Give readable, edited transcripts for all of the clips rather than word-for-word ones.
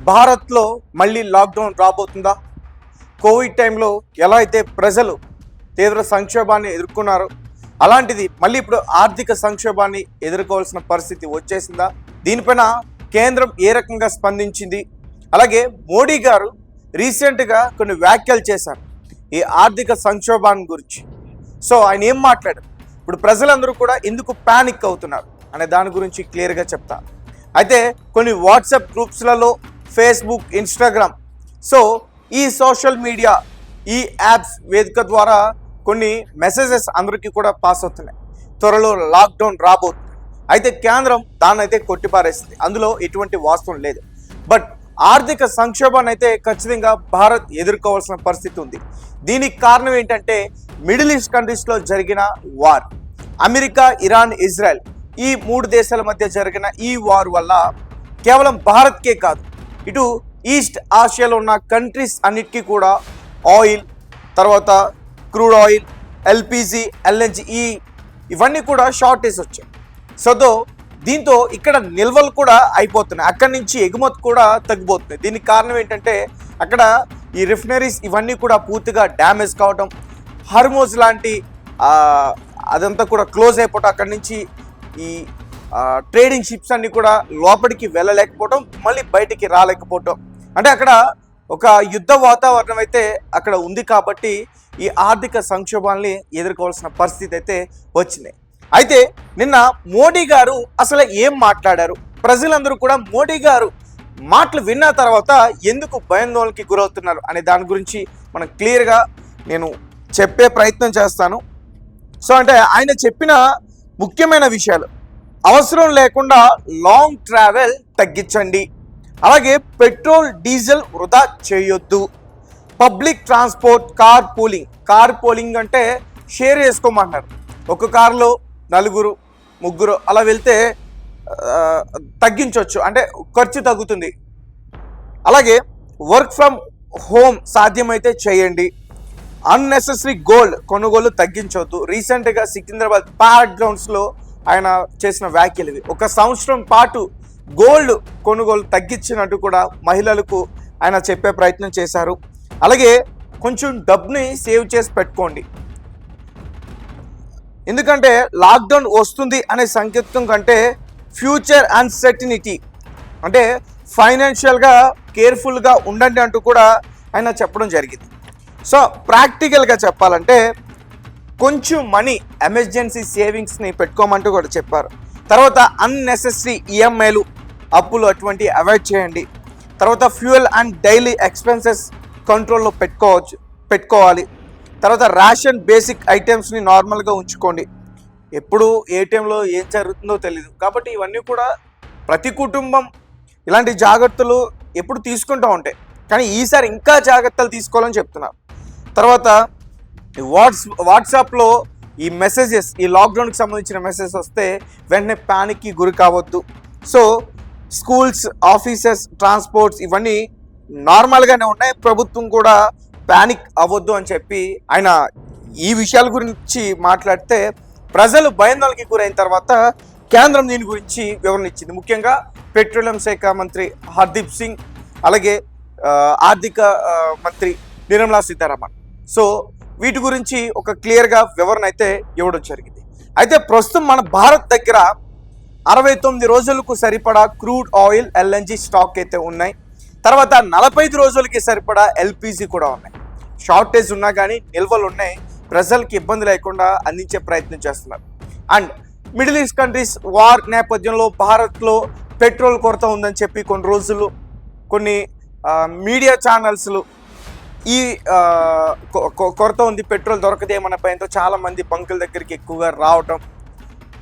భారత్లో మళ్ళీ lockdown రాబోతుందా? Covid టైంలో ఎలా అయితే ప్రజలు తీవ్ర సంక్షోభాన్ని ఎదుర్కొన్నారో అలాంటిది మళ్ళీ ఇప్పుడు ఆర్థిక సంక్షోభాన్ని ఎదుర్కోవాల్సిన పరిస్థితి వచ్చేసిందా? దీనిపైన కేంద్రం ఏ రకంగా స్పందించింది? అలాగే మోడీ గారు రీసెంట్గా కొన్ని వ్యాఖ్యలు చేశారు ఈ ఆర్థిక సంక్షోభాన్ని గురించి. సో ఆయన ఏం మాట్లాడారు, ఇప్పుడు ప్రజలందరూ కూడా ఎందుకు ప్యానిక్ అవుతున్నారు అనే దాని గురించి క్లియర్గా చెప్తా. అయితే కొన్ని వాట్సాప్ గ్రూప్స్లలో, ఫేస్బుక్, ఇన్స్టాగ్రామ్, సో ఈ సోషల్ మీడియా, ఈ యాప్స్ వేదిక ద్వారా కొన్ని మెసేజెస్ అందరికీ కూడా పాస్ అవుతున్నాయి. త్వరలో లాక్డౌన్ రాబోతుంది. అయితే కేంద్రం దాన్ని అయితే కొట్టిపారేస్తుంది, అందులో ఎటువంటి వాస్తవం లేదు. బట్ ఆర్థిక సంక్షోభాన్ని అయితే ఖచ్చితంగా భారత్ ఎదుర్కోవాల్సిన పరిస్థితి ఉంది. దీనికి కారణం ఏంటంటే మిడిల్ ఈస్ట్ కంట్రీస్లో జరిగిన వార్, అమెరికా, ఇరాన్, ఇజ్రాయెల్ ఈ మూడు దేశాల మధ్య జరిగిన ఈ వార్ వల్ల కేవలం భారత్కే కాదు, ఇటు ఈస్ట్ ఆసియాలో ఉన్న కంట్రీస్ అన్నిటికీ కూడా ఆయిల్, తర్వాత క్రూడ్ ఆయిల్, ఎల్పిజి, ఎల్ఎన్జి ఇవన్నీ కూడా షార్టేజ్ వచ్చాయి. సో దీంతో ఇక్కడ నిల్వలు కూడా అయిపోతున్నాయి, అక్కడి నుంచి ఎగుమతి కూడా తగ్గిపోతుంది. దీనికి కారణం ఏంటంటే అక్కడ ఈ రిఫైనరీస్ ఇవన్నీ కూడా పూర్తిగా డ్యామేజ్ కావడం, హార్మోజ్ లాంటి అదంతా కూడా క్లోజ్ అయిపోవటం, అక్కడి నుంచి ఈ ట్రేడింగ్ షిప్స్ అన్నీ కూడా లోపలికి వెళ్ళలేకపోవటం, మళ్ళీ బయటికి రాలేకపోవటం. అంటే అక్కడ ఒక యుద్ధ వాతావరణం అయితే అక్కడ ఉంది. కాబట్టి ఈ ఆర్థిక సంక్షోభాన్ని ఎదుర్కోవాల్సిన పరిస్థితి అయితే వచ్చింది. అయితే నిన్న మోడీ గారు అసలు ఏం మాట్లాడారు, ప్రజలందరూ కూడా మోడీ గారు మాటలు విన్న తర్వాత ఎందుకు భయాందోళనకి గురవుతున్నారు అనే దాని గురించి మనం క్లియర్గా నేను చెప్పే ప్రయత్నం చేస్తాను. సో అంటే ఆయన చెప్పిన ముఖ్యమైన విషయాలు: అవసరం లేకుండా లాంగ్ ట్రావెల్ తగ్గించండి, అలాగే పెట్రోల్ డీజిల్ వృధా చేయొద్దు, పబ్లిక్ ట్రాన్స్పోర్ట్, కార్ పూలింగ్ అంటే షేర్ చేసుకోమంటున్నారు. ఒక కారులో నలుగురు, ముగ్గురు అలా వెళ్తే తగ్గించవచ్చు, అంటే ఖర్చు తగ్గుతుంది. అలాగే వర్క్ ఫ్రమ్ హోమ్ సాధ్యమైతే చేయండి, అన్నెసెసరీ గోల్డ్ కొనుగోలు తగ్గించవద్దు. రీసెంట్గా సికింద్రాబాద్ ప్యాడ్ గ్రౌండ్స్లో ఆయన చేసిన వ్యాఖ్యలు ఇవి. 1 సంవత్సరం పాటు గోల్డ్ కొనుగోలు తగ్గించినట్టు కూడా మహిళలకు ఆయన చెప్పే ప్రయత్నం చేశారు. అలాగే కొంచెం డబ్బుని సేవ్ చేసి పెట్టుకోండి, ఎందుకంటే లాక్డౌన్ వస్తుంది అనే సంకేతం కంటే ఫ్యూచర్ అన్సర్టినిటీ, అంటే ఫైనాన్షియల్గా కేర్ఫుల్గా ఉండండి అంటూ కూడా ఆయన చెప్పడం జరిగింది. సో ప్రాక్టికల్గా చెప్పాలంటే కొంచెం మనీ ఎమర్జెన్సీ సేవింగ్స్ని పెట్టుకోమంటూ కూడా చెప్పారు. తర్వాత అన్నెసెసరీ ఈఎంఐలు, అప్పులు అటువంటి అవాయిడ్ చేయండి. తర్వాత ఫ్యూయల్ అండ్ డైలీ ఎక్స్పెన్సెస్ కంట్రోల్లో పెట్టుకోవాలి. తర్వాత రేషన్ బేసిక్ ఐటమ్స్ని నార్మల్గా ఉంచుకోండి. ఎప్పుడు ఏ టైంలో ఏం జరుగుతుందో తెలియదు, కాబట్టి ఇవన్నీ కూడా ప్రతి కుటుంబం ఇలాంటి జాగ్రత్తలు ఎప్పుడు తీసుకుంటూ ఉంటాయి, కానీ ఈసారి ఇంకా జాగ్రత్తలు తీసుకోవాలని చెప్తున్నారు. తర్వాత వాట్సాప్లో ఈ మెసేజెస్, ఈ లాక్డౌన్కి సంబంధించిన మెసేజెస్ వస్తే వెంటనే ప్యానిక్కి గురి కావద్దు. సో స్కూల్స్, ఆఫీసెస్, ట్రాన్స్పోర్ట్స్ ఇవన్నీ నార్మల్గానే ఉన్నాయి, ప్రభుత్వం కూడా ప్యానిక్ అవ్వద్దు అని చెప్పి ఆయన ఈ విషయాల గురించి మాట్లాడితే ప్రజలు భయాందోళనకి గురైన తర్వాత కేంద్రం దీని గురించి వివరణ ఇచ్చింది. ముఖ్యంగా పెట్రోలియం శాఖ మంత్రి హర్దీప్ సింగ్, అలాగే ఆర్థిక మంత్రి నిర్మలా సీతారామన్. సో వీటి గురించి ఒక క్లియర్గా వివరణ అయితే ఇవ్వడం జరిగింది. అయితే ప్రస్తుతం మన భారత్ దగ్గర 69 రోజులకు సరిపడా క్రూడ్ ఆయిల్, ఎల్ఎన్జి స్టాక్ అయితే ఉన్నాయి. తర్వాత 45 రోజులకి సరిపడా ఎల్పిజి కూడా ఉన్నాయి. షార్టేజ్ ఉన్నా కానీ నిల్వలు ఉన్నాయి, ప్రజలకి ఇబ్బంది లేకుండా అందించే ప్రయత్నం చేస్తున్నారు. And middle east countries war నేపథ్యంలో భారత్లో పెట్రోల్ కొరత ఉందని చెప్పి కొన్ని రోజులు కొన్ని మీడియా ఛానల్స్లు ఈ కొరత ఉంది, పెట్రోల్ దొరకదేమన్న భయంతో చాలామంది బంకుల దగ్గరికి ఎక్కువగా రావటం,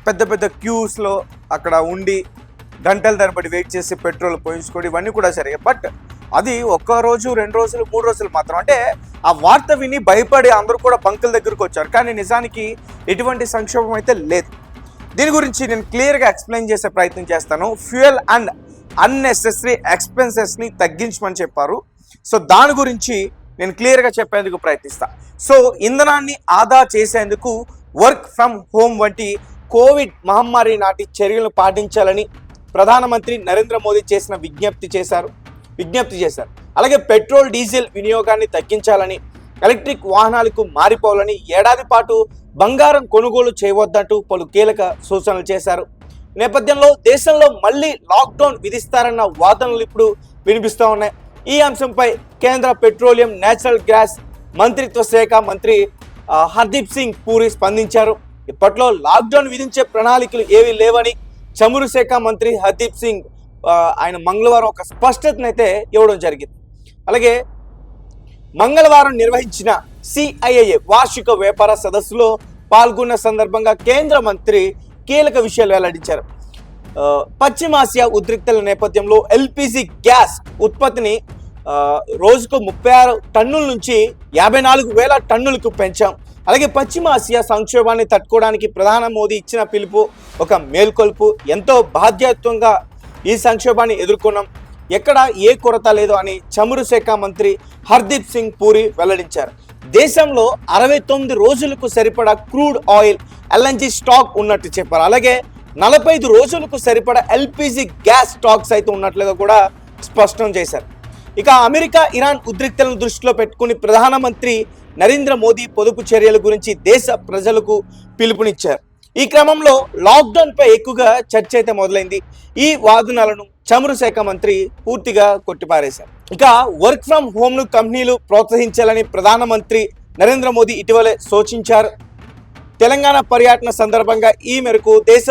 పెద్ద పెద్ద క్యూస్లో అక్కడ ఉండి గంటల తరబడి వెయిట్ చేసి పెట్రోల్ పోయించుకోవడం, ఇవన్నీ కూడా జరిగాయి. బట్ అది 1 రోజు, 2 రోజులు, 3 రోజులు మాత్రం. అంటే ఆ వార్త విని భయపడి అందరూ కూడా బంకుల దగ్గరకు వచ్చారు, కానీ నిజానికి ఎటువంటి సంక్షోభం అయితే లేదు. దీని గురించి నేను క్లియర్గా ఎక్స్ప్లెయిన్ చేసే ప్రయత్నం చేస్తాను. ఫ్యూయల్ అండ్ అన్నెసెసరీ ఎక్స్పెన్సెస్ని తగ్గించమని చెప్పారు. సో దాని గురించి నేను క్లియర్గా చెప్పేందుకు ప్రయత్నిస్తా. సో ఇంధనాన్ని ఆదా చేసేందుకు వర్క్ ఫ్రమ్ హోమ్ వంటి కోవిడ్ మహమ్మారి నాటి చర్యలను పాటించాలని ప్రధానమంత్రి నరేంద్ర మోదీ చేసిన విజ్ఞప్తి చేశారు. విజ్ఞప్తి చేశారు. అలాగే పెట్రోల్ డీజిల్ వినియోగాన్ని తగ్గించాలని, ఎలక్ట్రిక్ వాహనాలకు మారిపోవాలని, ఏడాది పాటు బంగారం కొనుగోలు చేయవద్దంటూ పలు కీలక సూచనలు చేశారు. నేపథ్యంలో దేశంలో మళ్ళీ లాక్డౌన్ విధిస్తారన్న వాదనలు ఇప్పుడు వినిపిస్తూ ఉన్నాయి. ఈ అంశంపై కేంద్ర పెట్రోలియం, నేచురల్ గ్యాస్ మంత్రిత్వ శాఖ మంత్రి హర్దీప్ సింగ్ పూరి స్పందించారు. ఇప్పట్లో లాక్డౌన్ విధించే ప్రణాళికలు ఏవీ లేవని చమురు శాఖ మంత్రి హర్దీప్ సింగ్ ఆయన మంగళవారం ఒక స్పష్టతనైతే ఇవ్వడం జరిగింది. అలాగే మంగళవారం నిర్వహించిన సిఐఐఏ వార్షిక వ్యాపార సదస్సులో పాల్గొన్న సందర్భంగా కేంద్ర మంత్రి కీలక విషయాలు వెల్లడించారు. పశ్చిమాసియా ఉద్రిక్తల నేపథ్యంలో ఎల్పిజి గ్యాస్ ఉత్పత్తిని రోజుకు 36 టన్నుల నుంచి 54,000 టన్నులకు పెంచాం. అలాగే పశ్చిమాసియా సంక్షోభాన్ని తట్టుకోవడానికి ప్రధాని మోదీ ఇచ్చిన పిలుపు ఒక మేల్కొల్పు. ఎంతో బాధ్యత్వంగా ఈ సంక్షోభాన్ని ఎదుర్కొన్నాం, ఎక్కడ ఏ కొరత లేదు అని చమురు శాఖ మంత్రి హర్దీప్ సింగ్ పూరి వెల్లడించారు. దేశంలో 69 రోజులకు సరిపడా క్రూడ్ ఆయిల్ ఎల్ఎన్జి స్టాక్ ఉన్నట్టు చెప్పారు. అలాగే 45 రోజులకు సరిపడా ఎల్పిజి గ్యాస్ స్టాక్స్ అయితే ఉన్నట్లుగా కూడా స్పష్టం చేశారు. ఇక అమెరికా ఇరాన్ ఉద్రిక్తలను దృష్టిలో పెట్టుకుని ప్రధానమంత్రి నరేంద్ర మోదీ పొదుపు చర్యల గురించి దేశ ప్రజలకు పిలుపునిచ్చారు. ఈ క్రమంలో లాక్డౌన్ పై ఎక్కువగా చర్చ అయితే మొదలైంది. ఈ వాదనలను చమురు శాఖ మంత్రి పూర్తిగా కొట్టిపారేశారు. ఇక వర్క్ ఫ్రం హోమ్ ను కంపెనీలు ప్రోత్సహించాలని ప్రధానమంత్రి నరేంద్ర మోదీ ఇటీవలే సూచించారు. తెలంగాణ పర్యటన సందర్భంగా ఈ మేరకు దేశ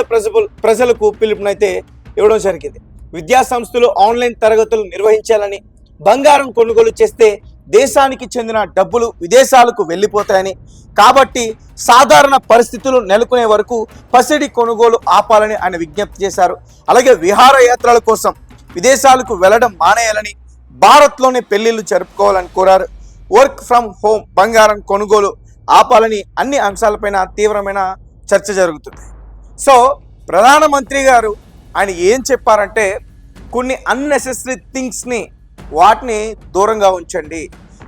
ప్రజలకు పిలుపునైతే ఇవ్వడం జరిగింది. విద్యా సంస్థలు ఆన్లైన్ తరగతులు నిర్వహించాలని, బంగారం కొనుగోలు చేస్తే దేశానికి చెందిన డబ్బులు విదేశాలకు వెళ్ళిపోతాయని, కాబట్టి సాధారణ పరిస్థితులు నెలకొనే వరకు పసిడి కొనుగోలు ఆపాలని ఆయన విజ్ఞప్తి చేశారు. అలాగే విహారయాత్రల కోసం విదేశాలకు వెళ్లడం మానేయాలని, భారత్లోనే పెళ్లిళ్లు జరుపుకోవాలని కోరారు. వర్క్ ఫ్రం హోమ్, బంగారం కొనుగోలు ఆపాలని అన్ని అంశాలపైన తీవ్రమైన చర్చ జరుగుతుంది. సో ప్రధానమంత్రి గారు ఆయన ఏం చెప్పారంటే, కొన్ని అన్నెసెసరీ థింగ్స్ని వాటిని దూరంగా ఉంచండి,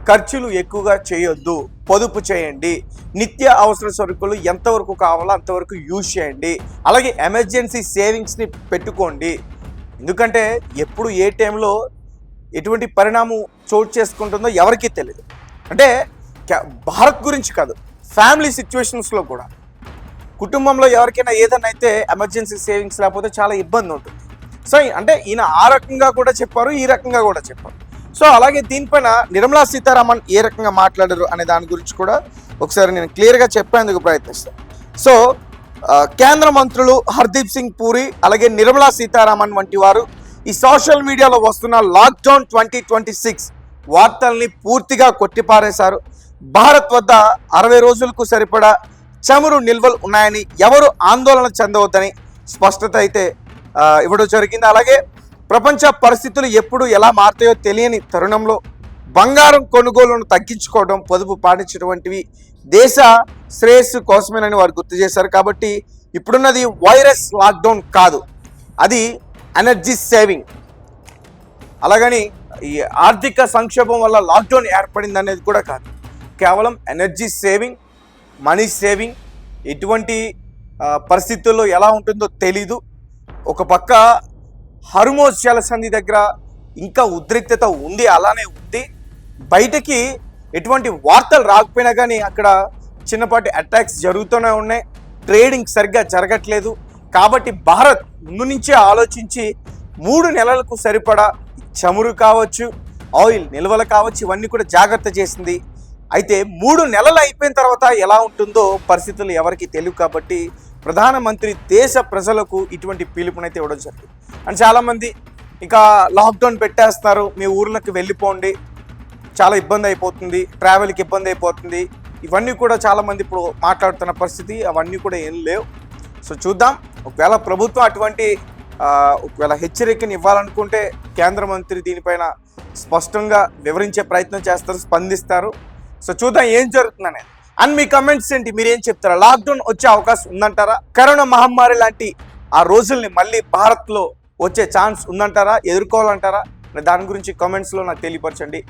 ఖర్చులు ఎక్కువగా చేయొద్దు, పొదుపు చేయండి, నిత్య అవసర సరుకులు ఎంతవరకు కావాలో అంతవరకు యూజ్ చేయండి, అలాగే ఎమర్జెన్సీ సేవింగ్స్ని పెట్టుకోండి. ఎందుకంటే ఎప్పుడు ఏ టైంలో ఎటువంటి పరిణామం చోటు చేసుకుంటుందో ఎవరికీ తెలియదు. అంటే భారత్ గురించి కాదు, ఫ్యామిలీ సిచ్యువేషన్స్లో కూడా కుటుంబంలో ఎవరికైనా ఏదైనా అయితే ఎమర్జెన్సీ సేవింగ్స్ లేకపోతే చాలా ఇబ్బంది ఉంటుంది. సో అంటే ఈయన ఆ రకంగా కూడా చెప్పారు, ఈ రకంగా కూడా చెప్పారు. సో అలాగే దీనిపైన నిర్మలా సీతారామన్ ఏ రకంగా మాట్లాడారు అనే దాని గురించి కూడా ఒకసారి నేను క్లియర్గా చెప్పేందుకు ప్రయత్నిస్తాను. సో కేంద్ర మంత్రులు హర్దీప్ సింగ్ పూరి అలాగే నిర్మలా సీతారామన్ వంటి వారు ఈ సోషల్ మీడియాలో వస్తున్న లాక్డౌన్ 2026 వార్తల్ని పూర్తిగా కొట్టిపారేశారు. భారత్ వద్ద 60 రోజులకు సరిపడా చమురు నిల్వలు ఉన్నాయని, ఎవరు ఆందోళన చెందవద్దని స్పష్టత అయితే ఇవ్వడం జరిగింది. అలాగే ప్రపంచ పరిస్థితులు ఎప్పుడు ఎలా మారుతాయో తెలియని తరుణంలో బంగారం కొనుగోలును తగ్గించుకోవడం, పొదుపు పాటించడం వంటివి దేశ శ్రేయస్సు కోసమేనని వారు గుర్తు చేశారు. కాబట్టి ఇప్పుడున్నది వైరస్ లాక్డౌన్ కాదు, అది ఎనర్జీ సేవింగ్. అలాగని ఈ ఆర్థిక సంక్షోభం వల్ల లాక్డౌన్ ఏర్పడింది అనేది కూడా కాదు, కేవలం ఎనర్జీ సేవింగ్, మనీ సేవింగ్. ఎటువంటి పరిస్థితుల్లో ఎలా ఉంటుందో తెలీదు. ఒక పక్క హర్మోజ్ జలసంధి దగ్గర ఇంకా ఉద్రిక్తత ఉంది, అలానే ఉంది. బయటకి ఎటువంటి వార్తలు రాకపోయినా కానీ అక్కడ చిన్నపాటి అటాక్స్ జరుగుతూనే ఉన్నాయి, ట్రేడింగ్ సరిగ్గా జరగట్లేదు. కాబట్టి భారత్ ముందు నుంచే ఆలోచించి 3 నెలలకు సరిపడా చమురు కావచ్చు, ఆయిల్ నిల్వలు కావచ్చు, ఇవన్నీ కూడా జాగ్రత్త చేసింది. అయితే 3 నెలలు అయిపోయిన తర్వాత ఎలా ఉంటుందో పరిస్థితులు ఎవరికి తెలియదు. కాబట్టి ప్రధానమంత్రి దేశ ప్రజలకు ఇటువంటి పిలుపునైతే ఇవ్వడం జరిగింది. అండ్ చాలామంది ఇంకా లాక్డౌన్ పెట్టేస్తున్నారు, మీ ఊర్లకు వెళ్ళిపోండి, చాలా ఇబ్బంది అయిపోతుంది, ట్రావెల్కి ఇబ్బంది అయిపోతుంది, ఇవన్నీ కూడా చాలామంది ఇప్పుడు మాట్లాడుతున్న పరిస్థితి. అవన్నీ కూడా ఏం లేవు. సో చూద్దాం, ఒకవేళ ప్రభుత్వం అటువంటి ఒకవేళ హెచ్చరికని ఇవ్వాలనుకుంటే కేంద్ర మంత్రి దీనిపైన స్పష్టంగా వివరించే ప్రయత్నం చేస్తారు, స్పందిస్తారు. సో చూద్దాం ఏం జరుగుతుందనే. అండ్ మీ కమెంట్స్ ఏంటి, మీరేం చెప్తారా? లాక్డౌన్ వచ్చే అవకాశం ఉందంటారా? కరోనా మహమ్మారి లాంటి ఆ రోజుల్ని మళ్ళీ భారత్లో వచ్చే ఛాన్స్ ఉందంటారా? ఎదుర్కోవాలంటారా? దాని గురించి కామెంట్స్లో నాకు తెలియపరచండి.